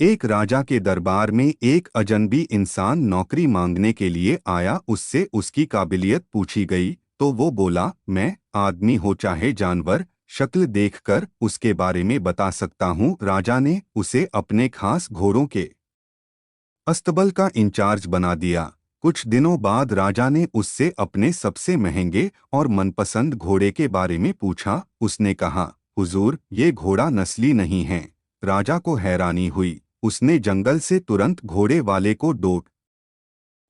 एक राजा के दरबार में एक अजनबी इंसान नौकरी मांगने के लिए आया। उससे उसकी काबिलियत पूछी गई तो वो बोला, मैं आदमी हो चाहे जानवर, शक्ल देखकर उसके बारे में बता सकता हूँ। राजा ने उसे अपने खास घोड़ों के अस्तबल का इंचार्ज बना दिया। कुछ दिनों बाद राजा ने उससे अपने सबसे महंगे और मनपसंद घोड़े के बारे में पूछा। उसने कहा, हुजूर, ये घोड़ा नस्ली नहीं है। राजा को हैरानी हुई। उसने जंगल से तुरंत घोड़े वाले को डोट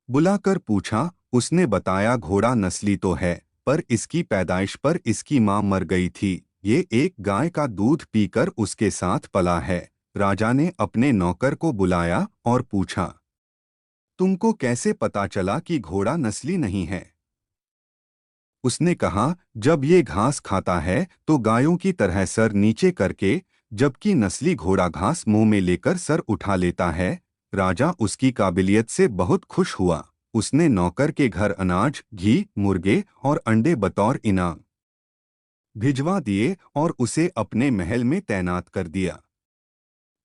बुलाकर पूछा। उसने बताया, घोड़ा नस्ली तो है, पर इसकी पैदाइश पर इसकी मां मर गई थी। ये एक गाय का दूध पीकर उसके साथ पला है। राजा ने अपने नौकर को बुलाया और पूछा, तुमको कैसे पता चला कि घोड़ा नस्ली नहीं है? उसने कहा, जब ये घास खाता है तो गायों की तरह सर नीचे करके, जबकि नस्ली घोड़ा घास मुंह में लेकर सर उठा लेता है। राजा उसकी काबिलियत से बहुत खुश हुआ। उसने नौकर के घर अनाज, घी, मुर्गे और अंडे बतौर इनाम भिजवा दिए और उसे अपने महल में तैनात कर दिया।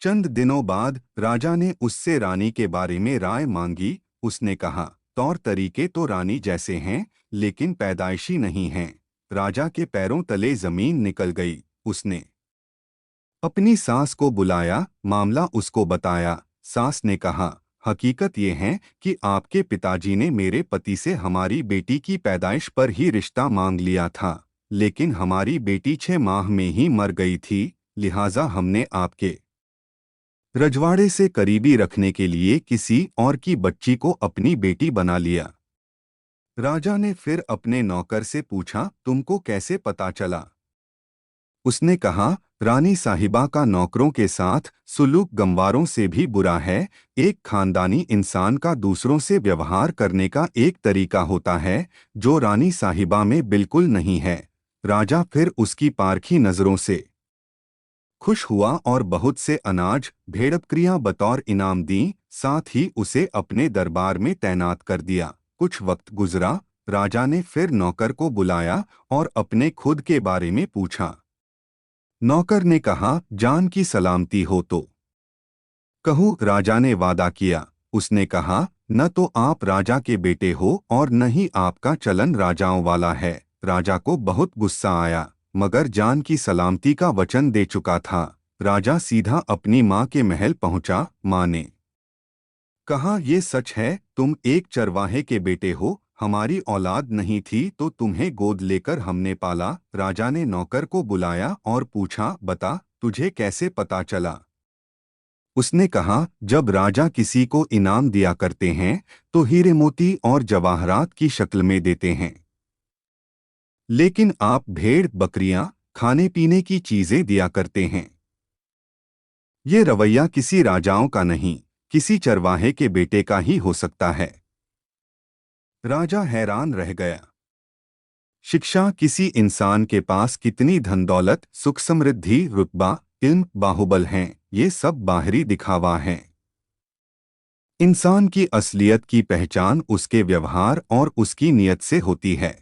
चंद दिनों बाद राजा ने उससे रानी के बारे में राय मांगी। उसने कहा, तौर तरीके तो रानी जैसे हैं, लेकिन पैदाइशी नहीं हैं। राजा के पैरों तले जमीन निकल गई। उसने अपनी सास को बुलाया, मामला उसको बताया। सास ने कहा, हकीकत ये है कि आपके पिताजी ने मेरे पति से हमारी बेटी की पैदाइश पर ही रिश्ता मांग लिया था, लेकिन हमारी बेटी 6 माह में ही मर गई थी। लिहाजा हमने आपके रजवाड़े से करीबी रखने के लिए किसी और की बच्ची को अपनी बेटी बना लिया। राजा ने फिर अपने नौकर से पूछा, तुमको कैसे पता चला? उसने कहा, रानी साहिबा का नौकरों के साथ सुलूक गंवारों से भी बुरा है। एक खानदानी इंसान का दूसरों से व्यवहार करने का एक तरीका होता है जो रानी साहिबा में बिल्कुल नहीं है। राजा फिर उसकी पारखी नजरों से खुश हुआ और बहुत से अनाज, भेड़बकरियां बतौर इनाम दी। साथ ही उसे अपने दरबार में तैनात कर दिया। कुछ वक्त गुजरा। राजा ने फिर नौकर को बुलाया और अपने खुद के बारे में पूछा। नौकर ने कहा, जान की सलामती हो तो कहूँ। राजा ने वादा किया। उसने कहा, न तो आप राजा के बेटे हो और न ही आपका चलन राजाओं वाला है। राजा को बहुत गुस्सा आया, मगर जान की सलामती का वचन दे चुका था। राजा सीधा अपनी माँ के महल पहुंचा। माँ ने कहा, ये सच है, तुम एक चरवाहे के बेटे हो। हमारी औलाद नहीं थी तो तुम्हें गोद लेकर हमने पाला। राजा ने नौकर को बुलाया और पूछा, बता, तुझे कैसे पता चला? उसने कहा, जब राजा किसी को इनाम दिया करते हैं तो हीरे मोती और जवाहरात की शक्ल में देते हैं, लेकिन आप भेड़ बकरियां, खाने पीने की चीजें दिया करते हैं। ये रवैया किसी राजाओं का नहीं, किसी चरवाहे के बेटे का ही हो सकता है। राजा हैरान रह गया। शिक्षा, किसी इंसान के पास कितनी धन दौलत, सुख समृद्धि, रुतबा, इल्म, बाहुबल हैं, ये सब बाहरी दिखावा हैं। इंसान की असलियत की पहचान उसके व्यवहार और उसकी नीयत से होती है।